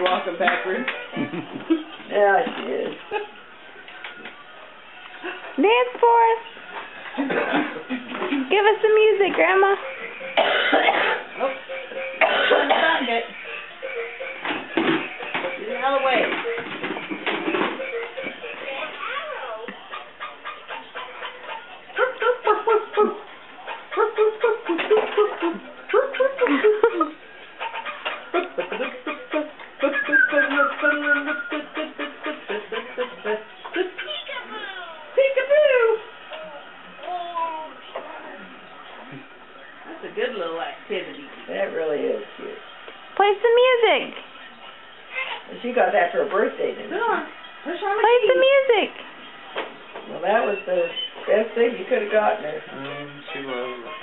you're walking backwards. Yeah, she is. Dance for us. Give us some music, Grandma. Oh, found it. Get out of the way. That's a good little activity. That really is cute. Play some music. She got that for her birthday, didn't Come she? on. Push on the Play key. some music. Well, that was the best thing you could have gotten her. She was.